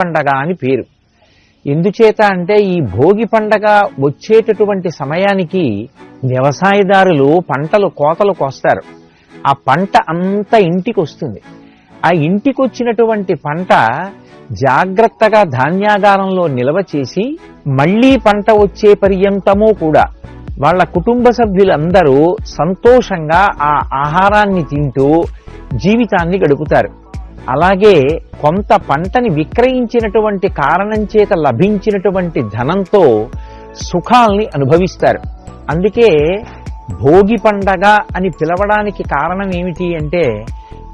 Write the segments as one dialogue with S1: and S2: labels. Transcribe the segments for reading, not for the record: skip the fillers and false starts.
S1: పండగ అని పేరు. ఎందుచేత అంటే ఈ భోగి పండగ వచ్చేటటువంటి సమయానికి వ్యవసాయదారులు పంటలు కోతలు కోస్తారు. ఆ పంట అంతా ఇంటికి వస్తుంది. ఆ ఇంటికి వచ్చినటువంటి పంట జాగ్రత్తగా ధాన్యాగారంలో నిల్వ చేసి మళ్లీ పంట వచ్చే పర్యంతము కూడా వాళ్ళ కుటుంబ సభ్యులందరూ సంతోషంగా ఆ ఆహారాన్ని తింటూ జీవితాన్ని గడుపుతారు. అలాగే కొంత పంటని విక్రయించినటువంటి కారణం చేత లభించినటువంటి ధనంతో సుఖాల్ని అనుభవిస్తారు. అందుకే భోగి పండగ అని పిలవడానికి కారణం ఏమిటి అంటే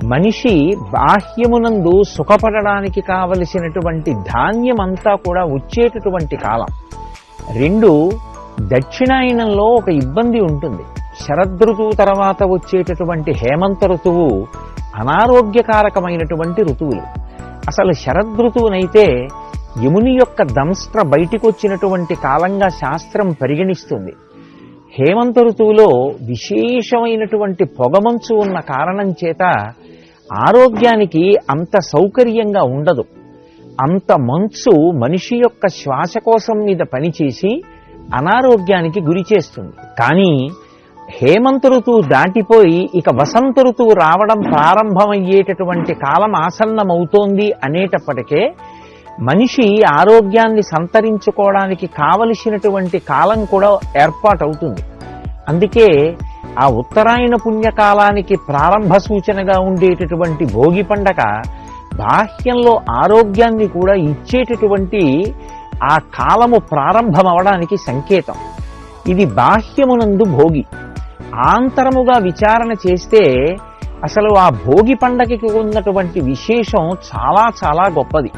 S1: మనిషి బాహ్యమునందు సుఖపడడానికి కావలసినటువంటి ధాన్యమంతా కూడా వచ్చేటటువంటి కాలం. రెండు, దక్షిణాయనంలో ఒక ఇబ్బంది ఉంటుంది. శరదృతువు తర్వాత వచ్చేటటువంటి హేమంత ఋతువు అనారోగ్యకారకమైనటువంటి ఋతువులు. అసలు శరదృతువునైతే యముని యొక్క దంస్ట్ర బయటికి వచ్చినటువంటి కాలంగా శాస్త్రం పరిగణిస్తుంది. హేమంత ఋతువులో విశేషమైనటువంటి పొగమంచు ఉన్న కారణం చేత ఆరోగ్యానికి అంత సౌకర్యంగా ఉండదు. అంత మంచు మనిషి యొక్క శ్వాసకోశం మీద పనిచేసి అనారోగ్యానికి గురి చేస్తుంది. కానీ హేమంత ఋతువు దాటిపోయి ఇక వసంత ఋతువు రావడం ప్రారంభమయ్యేటటువంటి కాలం ఆసన్నమవుతోంది అనేటప్పటికే మనిషి ఆరోగ్యాన్ని సంతరించుకోవడానికి కావలసినటువంటి కాలం కూడా ఏర్పాటవుతుంది. అందుకే ఆ ఉత్తరాయణ పుణ్యకాలానికి ప్రారంభ సూచనగా ఉండేటటువంటి భోగి పండగ బాహ్యంలో ఆరోగ్యాన్ని కూడా ఇచ్చేటటువంటి ఆ కాలము ప్రారంభమవడానికి సంకేతం. ఇది బాహ్యమునందు భోగి. ఆంతరముగా విచారణ చేస్తే అసలు ఆ భోగి పండగకి ఉన్నటువంటి విశేషం చాలా చాలా గొప్పది.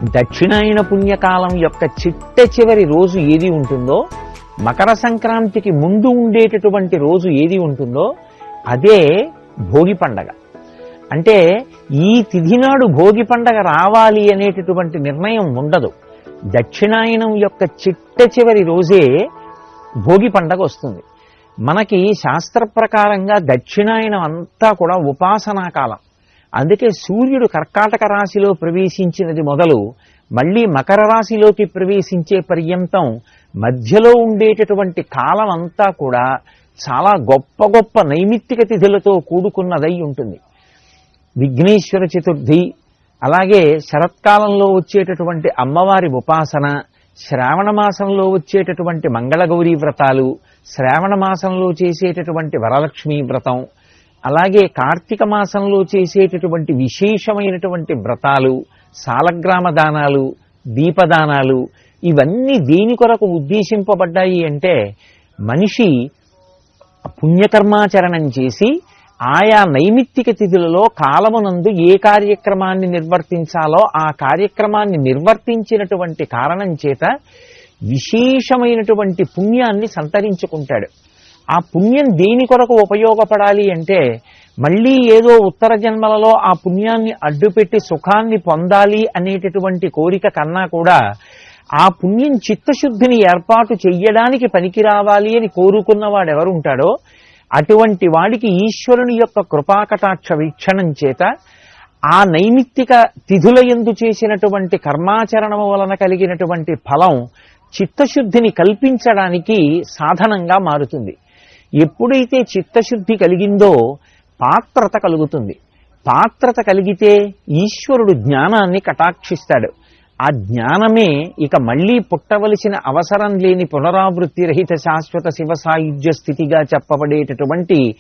S1: దక్షిణాయన పుణ్యకాలం యొక్క చిట్ట చివరి రోజు ఏది ఉంటుందో, మకర సంక్రాంతికి ముందు ఉండేటటువంటి రోజు ఏది ఉంటుందో అదే భోగి పండగ. అంటే ఈ తిథి నాడు భోగి పండగ రావాలి అనేటటువంటి నిర్ణయం ఉండదు. దక్షిణాయనం యొక్క చిట్ట చివరి రోజే భోగి పండగ వస్తుంది. మనకి శాస్త్ర ప్రకారంగా దక్షిణాయనం అంతా కూడా ఉపాసనా కాలం. అందుకే సూర్యుడు కర్కాటక రాశిలో ప్రవేశించినది మొదలు మళ్లీ మకర రాశిలోకి ప్రవేశించే పర్యంతం మధ్యలో ఉండేటటువంటి కాలం అంతా కూడా చాలా గొప్ప గొప్ప నైమిత్తిక తిథులతో కూడుకున్నదై ఉంటుంది. విఘ్నేశ్వర చతుర్థి, అలాగే శరత్కాలంలో వచ్చేటటువంటి అమ్మవారి ఉపాసన, శ్రావణ మాసంలో వచ్చేటటువంటి మంగళగౌరీ వ్రతాలు, శ్రావణ మాసంలో చేసేటటువంటి వరలక్ష్మీ వ్రతం, అలాగే కార్తీక మాసంలో చేసేటటువంటి విశేషమైనటువంటి వ్రతాలు, సాలగ్రామ దానాలు, దీపదానాలు, ఇవన్నీ దేని కొరకు ఉద్దేశింపబడ్డాయి అంటే మనిషి పుణ్యకర్మాచరణం చేసి ఆయా నైమిత్తిక తిథులలో కాలమునందు ఏ కార్యక్రమాన్ని నిర్వర్తించాలో ఆ కార్యక్రమాన్ని నిర్వర్తించినటువంటి కారణం చేత విశేషమైనటువంటి పుణ్యాన్ని సంతరించుకుంటాడు. ఆ పుణ్యం దేని కొరకు ఉపయోగపడాలి అంటే మళ్లీ ఏదో ఉత్తర జన్మలలో ఆ పుణ్యాన్ని అడ్డుపెట్టి సుఖాన్ని పొందాలి అనేటటువంటి కోరిక కన్నా కూడా ఆ పుణ్యం చిత్తశుద్ధిని ఏర్పాటు చెయ్యడానికి పనికి రావాలి అని కోరుకున్నవాడెవరుంటాడో అటువంటి వాడికి ఈశ్వరుని యొక్క కృపాకటాక్ష వీక్షణం చేత ఆ నైమిత్తిక తిథుల యందు చేసినటువంటి కర్మాచరణము వలన కలిగినటువంటి ఫలం చిత్తశుద్ధిని కల్పించడానికి సాధనంగా మారుతుంది. ఎప్పుడైతే చిత్తశుద్ధి కలిగిందో పాత్రత కలుగుతుంది. పాత్రత కలిగితే ఈశ్వరుడు జ్ఞానాన్ని కటాక్షిస్తాడు. ఆ జ్ఞానమే ఇక మళ్లీ పుట్టవలసిన అవసరం లేని పునరావృత్తి రహిత శాశ్వత శివ సాయుధ్య స్థితిగా చెప్పబడేటటువంటి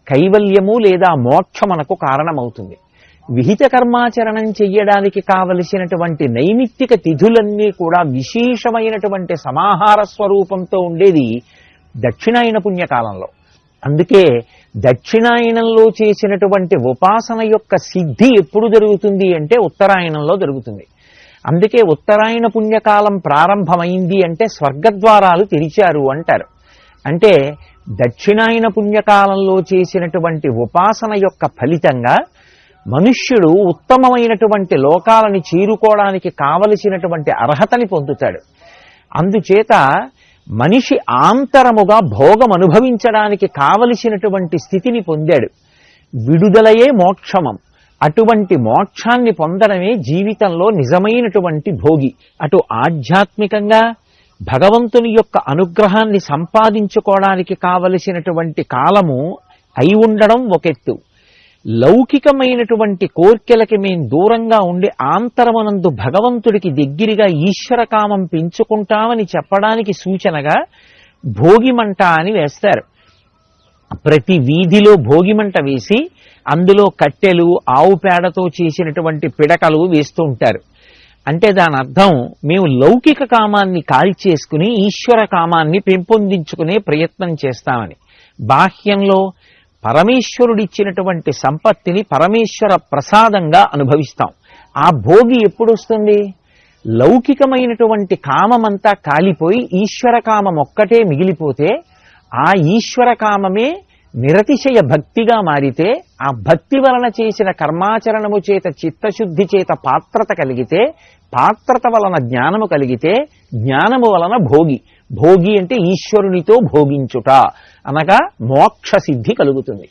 S1: కైవల్యము లేదా మోక్షమునకు కారణమవుతుంది. విహిత కర్మాచరణం చెయ్యడానికి కావలసినటువంటి నైమిత్తిక తిథులన్నీ కూడా విశేషమైనటువంటి సమాహార స్వరూపంతో ఉండేది దక్షిణాయన పుణ్యకాలంలో. అందుకే దక్షిణాయనంలో చేసినటువంటి ఉపాసన యొక్క సిద్ధి ఎప్పుడు జరుగుతుంది అంటే ఉత్తరాయణంలో జరుగుతుంది. అందుకే ఉత్తరాయణ పుణ్యకాలం ప్రారంభమైంది అంటే స్వర్గద్వారాలు తెరిచారు అంటారు. అంటే దక్షిణాయన పుణ్యకాలంలో చేసినటువంటి ఉపాసన యొక్క ఫలితంగా మనుష్యుడు ఉత్తమమైనటువంటి లోకాలని చేరుకోవడానికి కావలసినటువంటి అర్హతని పొందుతాడు. అందుచేత మనిషి ఆంతరముగా భోగం అనుభవించడానికి కావలసినటువంటి స్థితిని పొందాడు. విడుదలయే మోక్షమం. అటువంటి మోక్షాన్ని పొందడమే జీవితంలో నిజమైనటువంటి భోగి. అటు ఆధ్యాత్మికంగా భగవంతుని యొక్క అనుగ్రహాన్ని సంపాదించుకోవడానికి కావలసినటువంటి కాలము అయి ఉండడం ఒకెత్తు, లౌకికమైనటువంటి కోర్కెలకి మేం దూరంగా ఉండి ఆంతరమునందు భగవంతుడికి దగ్గరగా ఈశ్వరకామం పెంచుకుంటామని చెప్పడానికి సూచనగా భోగిమంట అని వేస్తారు. ప్రతి వీధిలో భోగిమంట వేసి అందులో కట్టెలు, ఆవు పేడతో చేసినటువంటి పిడకలు వేస్తూ ఉంటారు. అంటే దాని అర్థం మేము లౌకిక కామాన్ని కాల్చేసుకుని ఈశ్వర కామాన్ని పెంపొందించుకునే ప్రయత్నం చేస్తామని. బాహ్యంలో పరమేశ్వరుడిచ్చినటువంటి సంపత్తిని పరమేశ్వర ప్రసాదంగా అనుభవిస్తాం. ఆ భోగి ఎప్పుడు వస్తుంది? లౌకికమైనటువంటి కామమంతా కాలిపోయి ఈశ్వర కామం ఒక్కటే మిగిలిపోతే, ఆ ఈశ్వర కామమే నిరతిశయ భక్తిగా మారితే, ఆ భక్తి వలన చేసిన కర్మాచరణము చేత చిత్తశుద్ధి చేత పాత్రత కలిగితే, పాత్రత వలన జ్ఞానము కలిగితే, జ్ఞానము వలన భోగి. భోగి అంటే ఈశ్వరునితో భోగించుట అనగా మోక్ష సిద్ధి కలుగుతుంది.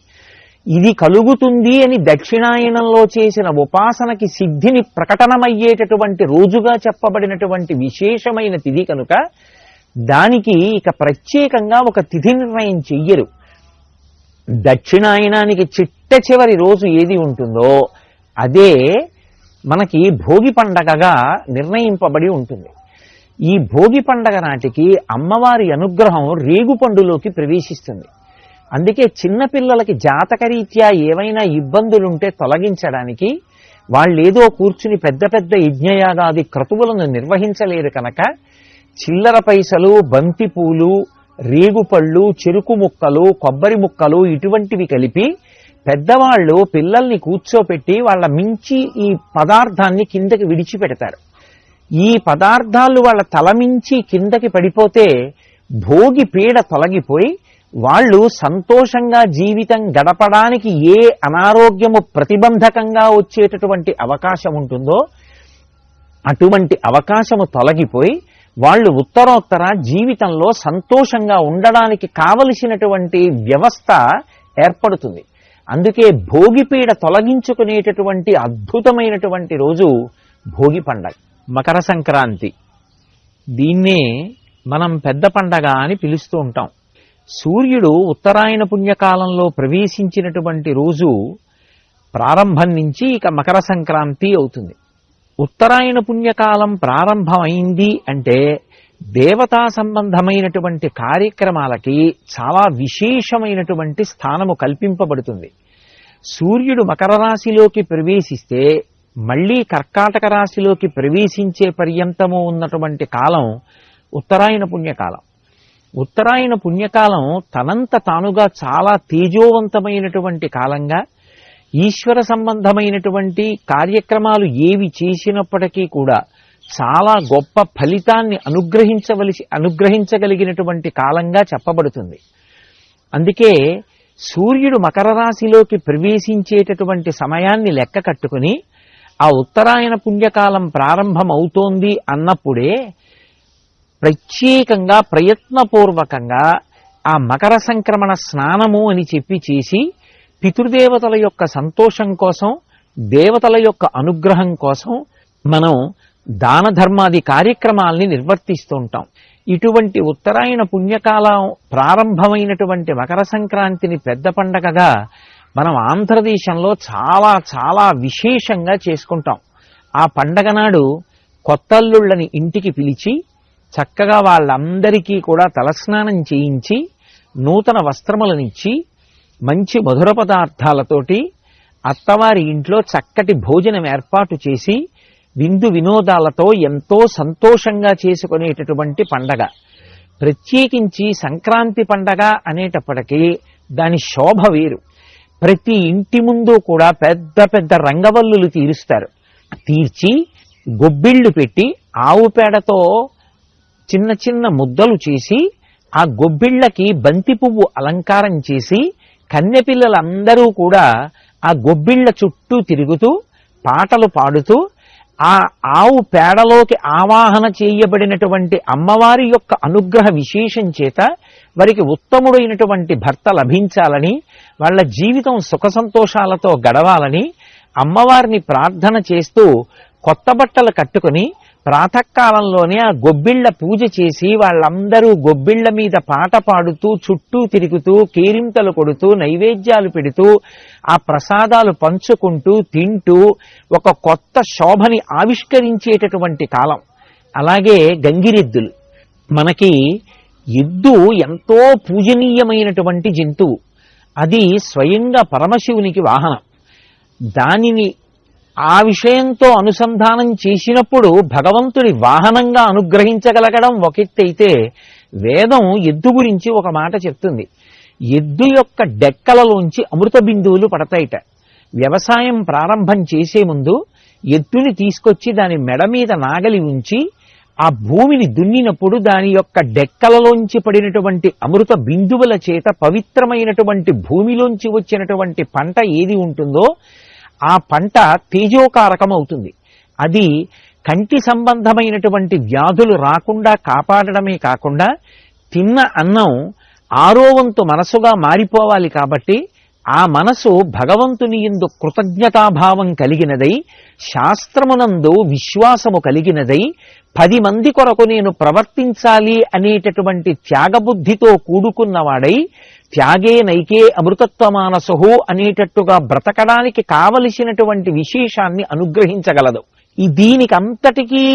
S1: ఇది కలుగుతుంది అని దక్షిణాయనంలో చేసిన ఉపాసనకి సిద్ధిని ప్రకటనమయ్యేటటువంటి రోజుగా చెప్పబడినటువంటి విశేషమైన తిథి కనుక దానికి ఇక ప్రత్యేకంగా ఒక తిథి నిర్ణయం చెయ్యరు. దక్షిణాయనానికి చిట్ట చివరి రోజు ఏది ఉంటుందో అదే మనకి భోగి పండగగా నిర్ణయింపబడి ఉంటుంది. ఈ భోగి పండగ నాటికి అమ్మవారి అనుగ్రహం రేగుపండులోకి ప్రవేశిస్తుంది. అందుకే చిన్నపిల్లలకి జాతకరీత్యా ఏవైనా ఇబ్బందులుంటే తొలగించడానికి వాళ్ళేదో కూర్చుని పెద్ద పెద్ద యజ్ఞయాగాది క్రతువులను నిర్వహించలేరు కనుక చిల్లర పైసలు, బంతిపూలు, రేగుపళ్ళు, చెరుకు ముక్కలు, కొబ్బరి ముక్కలు ఇటువంటివి కలిపి పెద్దవాళ్ళు పిల్లల్ని కూర్చోపెట్టి వాళ్ళ మించి ఈ పదార్థాన్ని కిందకి విడిచిపెడతారు. ఈ పదార్థాలు వాళ్ళ తలమించి కిందకి పడిపోతే భోగి పీడ తొలగిపోయి వాళ్ళు సంతోషంగా జీవితం గడపడానికి ఏ అనారోగ్యము ప్రతిబంధకంగా వచ్చేటటువంటి అవకాశం ఉంటుందో అటువంటి అవకాశము తొలగిపోయి వాళ్ళు ఉత్తరోత్తర జీవితంలో సంతోషంగా ఉండడానికి కావలసినటువంటి వ్యవస్థ ఏర్పడుతుంది. అందుకే భోగిపీడ తొలగించుకునేటటువంటి అద్భుతమైనటువంటి రోజు భోగి పండగ. మకర సంక్రాంతి, దీన్నే మనం పెద్ద పండగ అని పిలుస్తూ ఉంటాం. సూర్యుడు ఉత్తరాయణ పుణ్యకాలంలో ప్రవేశించినటువంటి రోజు ప్రారంభం నుంచి ఇక మకర సంక్రాంతి అవుతుంది. ఉత్తరాయణ పుణ్యకాలం ప్రారంభమైంది అంటే దేవతా సంబంధమైనటువంటి కార్యక్రమాలకి చాలా విశేషమైనటువంటి స్థానము కల్పింపబడుతుంది. సూర్యుడు మకర రాశిలోకి ప్రవేశిస్తే మళ్లీ కర్కాటక రాశిలోకి ప్రవేశించే పర్యంతము ఉన్నటువంటి కాలం ఉత్తరాయణ పుణ్యకాలం. ఉత్తరాయణ పుణ్యకాలం తనంత తానుగా చాలా తేజోవంతమైనటువంటి కాలంగా, ఈశ్వర సంబంధమైనటువంటి కార్యక్రమాలు ఏవి చేసినప్పటికీ కూడా చాలా గొప్ప ఫలితాన్ని అనుగ్రహించగలిగినటువంటి కాలంగా చెప్పబడుతుంది. అందుకే సూర్యుడు మకర రాశిలోకి ప్రవేశించేటటువంటి సమయాన్ని లెక్క కట్టుకుని ఆ ఉత్తరాయణ పుణ్యకాలం ప్రారంభమవుతోంది అన్నప్పుడే ప్రత్యేకంగా ప్రయత్నపూర్వకంగా ఆ మకర సంక్రమణ స్నానము అని చెప్పి చేసి పితృదేవతల యొక్క సంతోషం కోసం, దేవతల యొక్క అనుగ్రహం కోసం మనం దాన ధర్మాది కార్యక్రమాల్ని నిర్వర్తిస్తూ ఉంటాం. ఇటువంటి ఉత్తరాయణ పుణ్యకాలం ప్రారంభమైనటువంటి మకర సంక్రాంతిని పెద్ద పండగగా మనం ఆంధ్రదేశంలో చాలా చాలా విశేషంగా చేసుకుంటాం. ఆ పండగ నాడు కొత్తల్లుళ్ళని ఇంటికి పిలిచి చక్కగా వాళ్ళందరికీ కూడా తలస్నానం చేయించి నూతన వస్త్రములనిచ్చి మంచి మధుర పదార్థాలతోటి అత్తవారి ఇంట్లో చక్కటి భోజనం ఏర్పాటు చేసి విందు వినోదాలతో ఎంతో సంతోషంగా చేసుకునేటటువంటి పండగ. ప్రత్యేకించి సంక్రాంతి పండగ అనేటప్పటికీ దాని శోభ వేరు. ప్రతి ఇంటి ముందు కూడా పెద్ద పెద్ద రంగవల్లులు తీర్చి గొబ్బిళ్లు పెట్టి ఆవు పేడతో చిన్న చిన్న ముద్దలు చేసి ఆ గొబ్బిళ్లకి బంతి పువ్వు అలంకారం చేసి కన్నెపిల్లలందరూ కూడా ఆ గొబ్బిళ్ల చుట్టూ తిరుగుతూ పాటలు పాడుతూ ఆ ఆవు పేడలోకి ఆవాహన చేయబడినటువంటి అమ్మవారి యొక్క అనుగ్రహ విశేషం చేత వారికి ఉత్తముడైనటువంటి భర్త లభించాలని, వాళ్ళ జీవితం సుఖ సంతోషాలతో గడవాలని అమ్మవారిని ప్రార్థన చేస్తూ కొత్త బట్టలు కట్టుకుని ప్రాతకాలంలోనే ఆ గొబ్బిళ్ల పూజ చేసి వాళ్ళందరూ గొబ్బిళ్ల మీద పాట పాడుతూ చుట్టూ తిరుగుతూ కేరింతలు కొడుతూ నైవేద్యాలు పెడుతూ ఆ ప్రసాదాలు పంచుకుంటూ తింటూ ఒక కొత్త శోభని ఆవిష్కరించేటటువంటి కాలం. అలాగే గంగిరెద్దులు. మనకి ఎద్దు ఎంతో పూజనీయమైనటువంటి జంతువు. అది స్వయంగా పరమశివునికి వాహనం. దానిని ఆ విషయంతో అనుసంధానం చేసినప్పుడు భగవంతుడి వాహనంగా అనుగ్రహించగలగడం ఒక ఎత్తైతే, వేదం ఎద్దు గురించి ఒక మాట చెప్తుంది. ఎద్దు యొక్క డెక్కలలోంచి అమృత బిందువులు పడతాయిట. వ్యవసాయం ప్రారంభం చేసే ముందు ఎద్దుని తీసుకొచ్చి దాని మెడ మీద నాగలి ఉంచి ఆ భూమిని దున్నినప్పుడు దాని యొక్క డెక్కలలోంచి పడినటువంటి అమృత బిందువుల చేత పవిత్రమైనటువంటి భూమిలోంచి వచ్చినటువంటి పంట ఏది ఉంటుందో ఆ పంట తేజోకారకం అవుతుంది. అది కంటి సంబంధమైనటువంటి వ్యాధులు రాకుండా కాపాడడమే కాకుండా తిన్న అన్నం ఆరో వంతు మనసుగా మారిపోవాలి. కాబట్టి ఆ మనసు భగవంతుని యందు కృతజ్ఞతాభావం కలిగినదై, శాస్త్రమునందు విశ్వాసము కలిగినదై, 10 మంది కొరకు నేను ప్రవర్తించాలి అనేటటువంటి త్యాగబుద్ధితో కూడుకున్నవాడై, త్యాగే నైకే అమృతత్వమానసహు అనేటట్టుగా బ్రతకడానికి కావలసినటువంటి విశేషాన్ని అనుగ్రహించగలదు. దీనికంతటికీ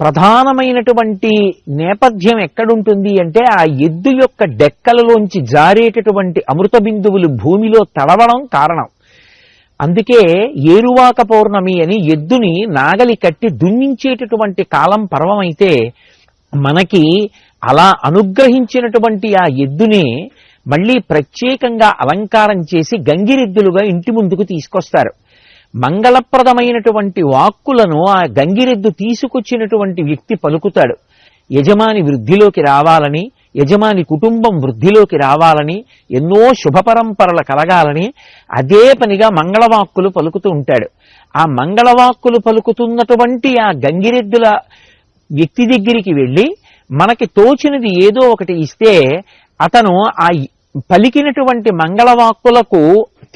S1: ప్రధానమైనటువంటి నేపథ్యం ఎక్కడుంటుంది అంటే ఆ ఎద్దు యొక్క డెక్కలలోంచి జారేటటువంటి అమృత బిందువులు భూమిలో తడవడం కారణం. అందుకే ఏరువాక పౌర్ణమి అని ఎద్దుని నాగలి కట్టి దున్నించేటటువంటి కాలం పర్వమైతే, మనకి అలా అనుగ్రహించినటువంటి ఆ ఎద్దుని మళ్ళీ ప్రత్యేకంగా అలంకారం చేసి గంగిరెద్దులుగా ఇంటి ముందుకు తీసుకొస్తారు. మంగళప్రదమైనటువంటి వాక్కులను ఆ గంగిరెద్దు తీసుకొచ్చినటువంటి వ్యక్తి పలుకుతాడు. యజమాని వృద్ధిలోకి రావాలని, యజమాని కుటుంబం వృద్ధిలోకి రావాలని, ఎన్నో శుభపరంపరలు కలగాలని అదే పనిగా మంగళవాక్కులు పలుకుతూ ఉంటాడు. ఆ మంగళవాక్కులు పలుకుతున్నటువంటి ఆ గంగిరెద్దుల వ్యక్తి దగ్గరికి వెళ్ళి మనకి తోచినది ఏదో ఒకటి ఇస్తే అతను ఆ పలికినటువంటి మంగళవాక్కులకు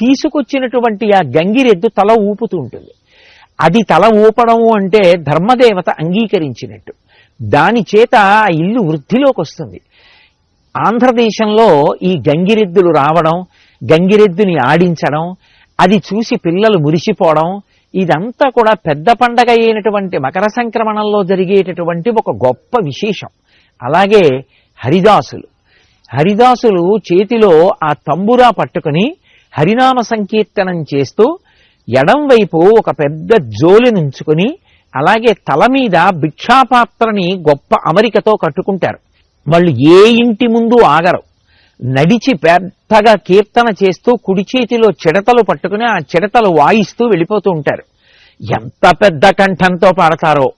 S1: తీసుకొచ్చినటువంటి ఆ గంగిరెద్దు తల ఊపుతూ ఉంటుంది. అది తల ఊపడము అంటే ధర్మదేవత అంగీకరించినట్టు. దాని చేత ఆ ఇల్లు వృద్ధిలోకి వస్తుంది. ఆంధ్రదేశంలో ఈ గంగిరెద్దులు రావడం, గంగిరెద్దుని ఆడించడం, అది చూసి పిల్లలు మురిసిపోవడం, ఇదంతా కూడా పెద్ద పండగ అయినటువంటి మకర సంక్రమణంలో జరిగేటటువంటి ఒక గొప్ప విశేషం. అలాగే హరిదాసులు చేతిలో ఆ తంబురా పట్టుకుని హరినామ సంకీర్తనం చేస్తూ ఎడం వైపు ఒక పెద్ద జోలి నుంచుకుని, అలాగే తల మీద భిక్షాపాత్రని గొప్ప అమరికతో కట్టుకుంటారు. వాళ్ళు ఏ ఇంటి ముందు ఆగరు. నడిచి పెద్దగా కీర్తన చేస్తూ కుడి చేతిలో చిడతలు పట్టుకుని ఆ చిడతలు వాయిస్తూ వెళ్ళిపోతూ ఉంటారు. ఎంత పెద్ద కంఠంతో పాడతారో.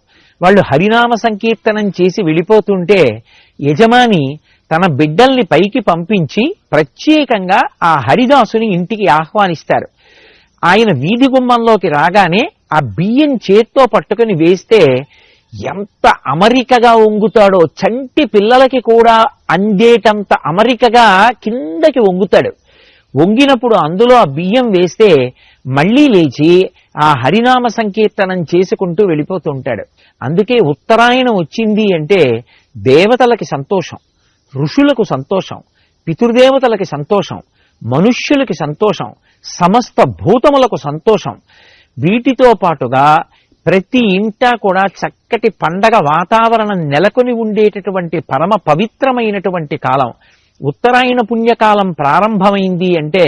S1: వాళ్ళు హరినామ సంకీర్తనం చేసి వెళ్ళిపోతుంటే యజమాని తన బిడ్డల్ని పైకి పంపించి ప్రత్యేకంగా ఆ హరిదాసుని ఇంటికి ఆహ్వానిస్తారు. ఆయన వీధి గుమ్మంలోకి రాగానే ఆ బియ్యం చేత్తో పట్టుకుని వేస్తే ఎంత అమరికగా వంగుతాడో, చంటి పిల్లలకి కూడా అందేటంత అమరికగా కిందకి వంగుతాడు. వంగినప్పుడు అందులో ఆ బియ్యం వేస్తే మళ్లీ లేచి ఆ హరినామ సంకీర్తనం చేసుకుంటూ వెళ్ళిపోతుంటాడు. అందుకే ఉత్తరాయణం వచ్చింది అంటే దేవతలకి సంతోషం, ఋషులకు సంతోషం, పితృదేవతలకి సంతోషం, మనుష్యులకి సంతోషం, సమస్త భూతములకు సంతోషం. వీటితో పాటుగా ప్రతి ఇంటా కూడా చక్కటి పండగ వాతావరణం నెలకొని ఉండేటటువంటి పరమ పవిత్రమైనటువంటి కాలం. ఉత్తరాయణ పుణ్యకాలం ప్రారంభమైంది అంటే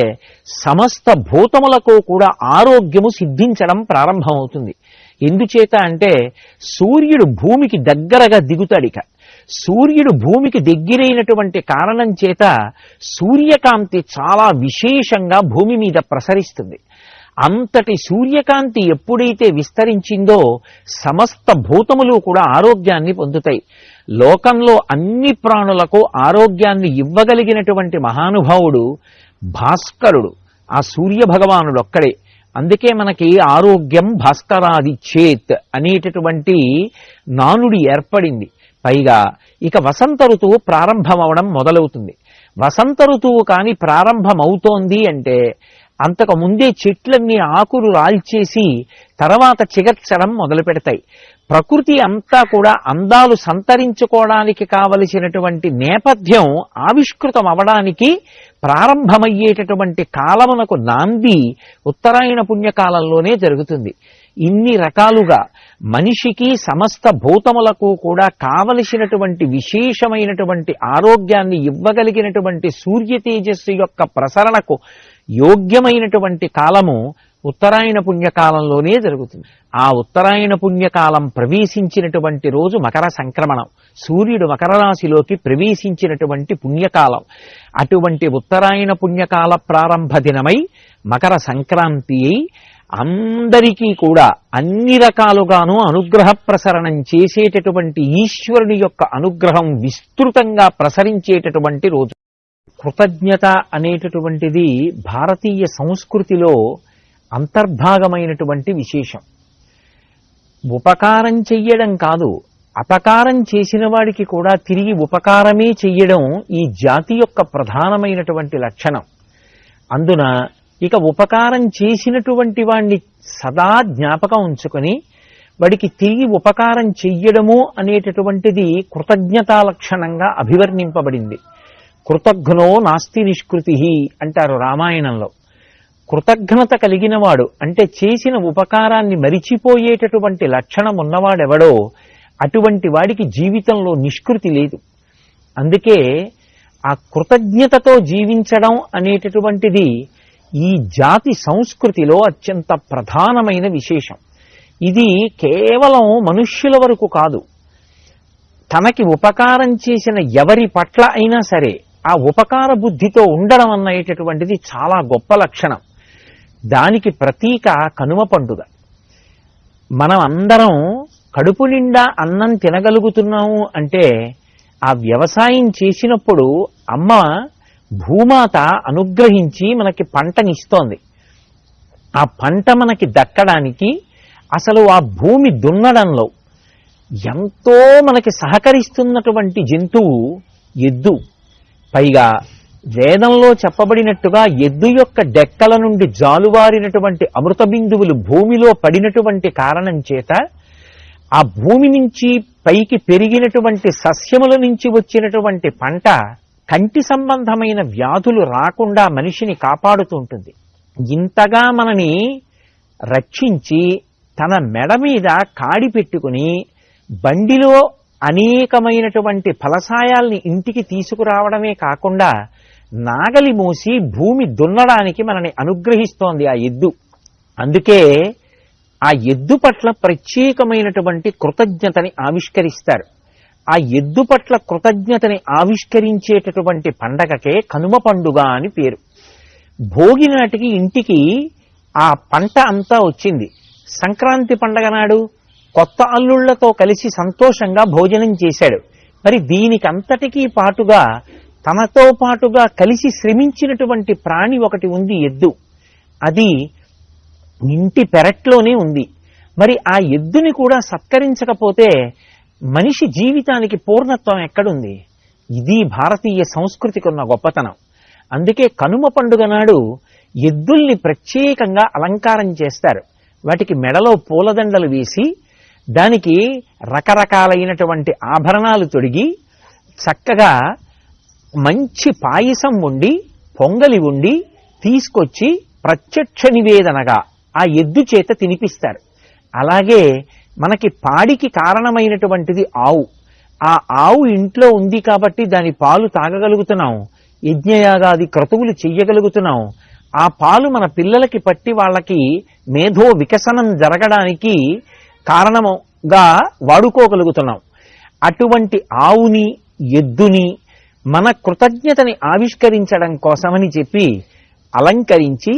S1: సమస్త భూతములకు కూడా ఆరోగ్యము సిద్ధించడం ప్రారంభమవుతుంది. ఎందుచేత అంటే సూర్యుడు భూమికి దగ్గరగా దిగుతాడిక. సూర్యుడు భూమికి దగ్గరైనటువంటి కారణం చేత సూర్యకాంతి చాలా విశేషంగా భూమి మీద ప్రసరిస్తుంది. అంతటి సూర్యకాంతి ఎప్పుడైతే విస్తరించిందో సమస్త భూతములు కూడా ఆరోగ్యాన్ని పొందుతాయి. లోకంలో అన్ని ప్రాణులకు ఆరోగ్యాన్ని ఇవ్వగలిగినటువంటి మహానుభావుడు భాస్కరుడు, ఆ సూర్య భగవానుడు ఒక్కడే. అందుకే మనకి ఆరోగ్యం భాస్కరాది చేత్ అనేటటువంటి నానుడి ఏర్పడింది. పైగా ఇక వసంత ఋతువు ప్రారంభమవడం మొదలవుతుంది. వసంత ఋతువు కాని ప్రారంభమవుతోంది అంటే అంతకు ముందే చెట్లన్నీ ఆకులు రాల్చేసి తర్వాత చిగర్చడం మొదలు పెడతాయి. ప్రకృతి అంతా కూడా అందాలు సంతరించుకోవడానికి కావలసినటువంటి నేపథ్యం ఆవిష్కృతం అవడానికి ప్రారంభమయ్యేటటువంటి కాలమునకు నాంది ఉత్తరాయణ పుణ్యకాలంలోనే జరుగుతుంది. ఇన్ని రకాలుగా మనిషికి సమస్త భూతములకు కూడా కావలసినటువంటి విశేషమైనటువంటి ఆరోగ్యాన్ని ఇవ్వగలిగినటువంటి సూర్య తేజస్సు యొక్క ప్రసరణకు యోగ్యమైనటువంటి కాలము ఉత్తరాయణ పుణ్యకాలంలోనే జరుగుతుంది. ఆ ఉత్తరాయణ పుణ్యకాలం ప్రవేశించినటువంటి రోజు మకర సంక్రమణం, సూర్యుడు మకర రాశిలోకి ప్రవేశించినటువంటి పుణ్యకాలం. అటువంటి ఉత్తరాయణ పుణ్యకాల ప్రారంభ దినమై మకర సంక్రాంతి అయి అందరికీ కూడా అన్ని రకాలుగాను అనుగ్రహ ప్రసరణం చేసేటటువంటి ఈశ్వరుని యొక్క అనుగ్రహం విస్తృతంగా ప్రసరించేటటువంటి రోజు. కృతజ్ఞత అనేటటువంటిది భారతీయ సంస్కృతిలో అంతర్భాగమైనటువంటి విశేషం. ఉపకారం చెయ్యడం కాదు, అపకారం చేసిన వాడికి కూడా తిరిగి ఉపకారమే చెయ్యడం ఈ జాతి యొక్క ప్రధానమైనటువంటి లక్షణం. అందున ఇక ఉపకారం చేసినటువంటి వాణ్ణి సదా జ్ఞాపకం ఉంచుకొని వాడికి తిరిగి ఉపకారం చెయ్యడము అనేటటువంటిది కృతజ్ఞతా లక్షణంగా అభివర్ణింపబడింది. కృతఘ్నో నాస్తి నిష్కృతి అంటారు రామాయణంలో. కృతజ్ఞత కలిగిన వాడు అంటే చేసిన ఉపకారాన్ని మరిచిపోయేటటువంటి లక్షణం ఉన్నవాడెవడో అటువంటి వాడికి జీవితంలో నిష్కృతి లేదు. అందుకే ఆ కృతజ్ఞతతో జీవించడం అనేటటువంటిది ఈ జాతి సంస్కృతిలో అత్యంత ప్రధానమైన విశేషం. ఇది కేవలం మనుష్యుల వరకు కాదు, తనకి ఉపకారం చేసిన ఎవరి పట్ల అయినా సరే ఆ ఉపకార బుద్ధితో ఉండడం అనేటటువంటిది చాలా గొప్ప లక్షణం. దానికి ప్రతీక కనుమ పండుగ. మనం అందరం కడుపు నిండా అన్నం తినగలుగుతున్నాము అంటే ఆ వ్యవసాయం చేసినప్పుడు అమ్మ భూమాత అనుగ్రహించి మనకి పంటనిస్తోంది. ఆ పంట మనకి దక్కడానికి అసలు ఆ భూమి దున్నడంలో ఎంతో మనకి సహకరిస్తున్నటువంటి జంతువు ఎద్దు. పైగా వేదంలో చెప్పబడినట్టుగా ఎద్దు యొక్క డెక్కల నుండి జాలువారినటువంటి అమృత బిందువులు భూమిలో పడినటువంటి కారణం చేత ఆ భూమి నుంచి పైకి పెరిగినటువంటి సస్యముల నుంచి వచ్చినటువంటి పంట కంటి సంబంధమైన వ్యాధులు రాకుండా మనిషిని కాపాడుతూ ఉంటుంది. ఇంతగా మనని రక్షించి తన మెడ మీద కాడి పెట్టుకుని బండిలో అనేకమైనటువంటి ఫలసాయాల్ని ఇంటికి తీసుకురావడమే కాకుండా నాగలి మోసి భూమి దున్నడానికి మనని అనుగ్రహిస్తోంది ఆ ఎద్దు. అందుకే ఆ ఎద్దు పట్ల ప్రత్యేకమైనటువంటి కృతజ్ఞతని ఆవిష్కరిస్తారు. ఆ ఎద్దు పట్ల కృతజ్ఞతని ఆవిష్కరించేటటువంటి పండగకే కనుమ పండుగ అని పేరు. భోగి నాటికి ఇంటికి ఆ పంట అంతా వచ్చింది. సంక్రాంతి పండగ నాడు కొత్త అల్లుళ్లతో కలిసి సంతోషంగా భోజనం చేశాడు. మరి దీనికంతటికీ పాటుగా తనతో పాటుగా కలిసి శ్రమించినటువంటి ప్రాణి ఒకటి ఉంది, ఎద్దు. అది ఇంటి పెరట్లోనే ఉంది. మరి ఆ ఎద్దుని కూడా సత్కరించకపోతే మనిషి జీవితానికి పూర్ణత్వం ఎక్కడుంది? ఇది భారతీయ సంస్కృతికి ఉన్న గొప్పతనం. అందుకే కనుమ పండుగ నాడు ఎద్దుల్ని ప్రత్యేకంగా అలంకారం చేస్తారు. వాటికి మెడలో పూలదండలు వేసి దానికి రకరకాలైనటువంటి ఆభరణాలు తొడిగి చక్కగా మంచి పాయసం వండి పొంగలి వండి తీసుకొచ్చి ప్రత్యక్ష నివేదనగా ఆ ఎద్దు చేత తినిపిస్తారు. అలాగే మనకి పాడికి కారణమైనటువంటిది ఆవు. ఆ ఆవు ఇంట్లో ఉంది కాబట్టి దాని పాలు తాగగలుగుతున్నాం, యజ్ఞయాగాది క్రతువులు చెయ్యగలుగుతున్నాం. ఆ పాలు మన పిల్లలకి పట్టి వాళ్ళకి మేధో వికసనం జరగడానికి కారణముగా వాడుకోగలుగుతున్నాం. అటువంటి ఆవుని ఎద్దుని మన కృతజ్ఞతని ఆవిష్కరించడం కోసమని చెప్పి అలంకరించి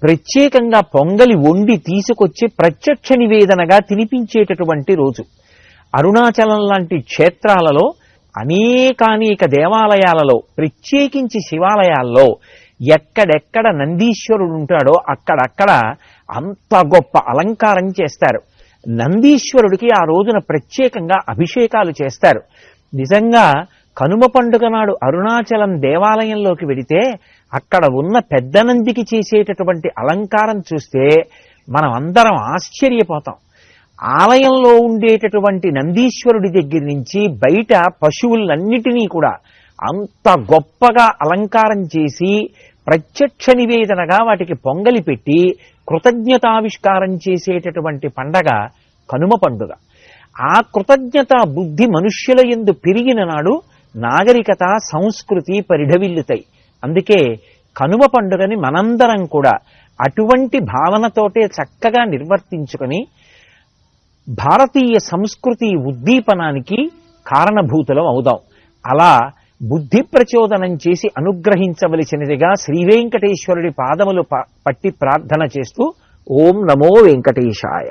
S1: ప్రత్యేకంగా పొంగలి వండి తీసుకొచ్చి ప్రత్యక్ష నివేదనగా తినిపించేటటువంటి రోజు. అరుణాచలం లాంటి క్షేత్రాలలో అనేకానేక దేవాలయాలలో ప్రత్యేకించి శివాలయాల్లో ఎక్కడెక్కడ నందీశ్వరుడు ఉంటాడో అక్కడక్కడ అంత గొప్ప అలంకారం చేస్తారు. నందీశ్వరుడికి ఆ రోజున ప్రత్యేకంగా అభిషేకాలు చేస్తారు. నిజంగా కనుమ పండుగ నాడు అరుణాచలం దేవాలయంలోకి వెడితే అక్కడ ఉన్న పెద్ద నందికి చేసేటటువంటి అలంకారం చూస్తే మనం అందరం ఆశ్చర్యపోతాం. ఆలయంలో ఉండేటటువంటి నందీశ్వరుడి దగ్గర నుంచి బయట పశువులన్నిటినీ కూడా అంత గొప్పగా అలంకారం చేసి ప్రత్యక్ష నివేదనగా వాటికి పొంగలి పెట్టి కృతజ్ఞతావిష్కారం చేసేటటువంటి పండగ కనుమ పండుగ. ఆ కృతజ్ఞత బుద్ధి మనుష్యుల యందు పెరిగిన నాడు నాగరికత సంస్కృతి పరిఢవిల్లుతాయి. అందుకే కనుమ పండుగని మనందరం కూడా అటువంటి భావనతోటే చక్కగా నిర్వర్తించుకొని భారతీయ సంస్కృతి ఉద్దీపనానికి కారణభూతులం అవుదాం. అలా బుద్ధి ప్రచోదనం చేసి అనుగ్రహించవలసినదిగా శ్రీవేంకటేశ్వరుడి పాదములు పట్టి ప్రార్థన చేస్తూ ఓం నమో వెంకటేశాయ.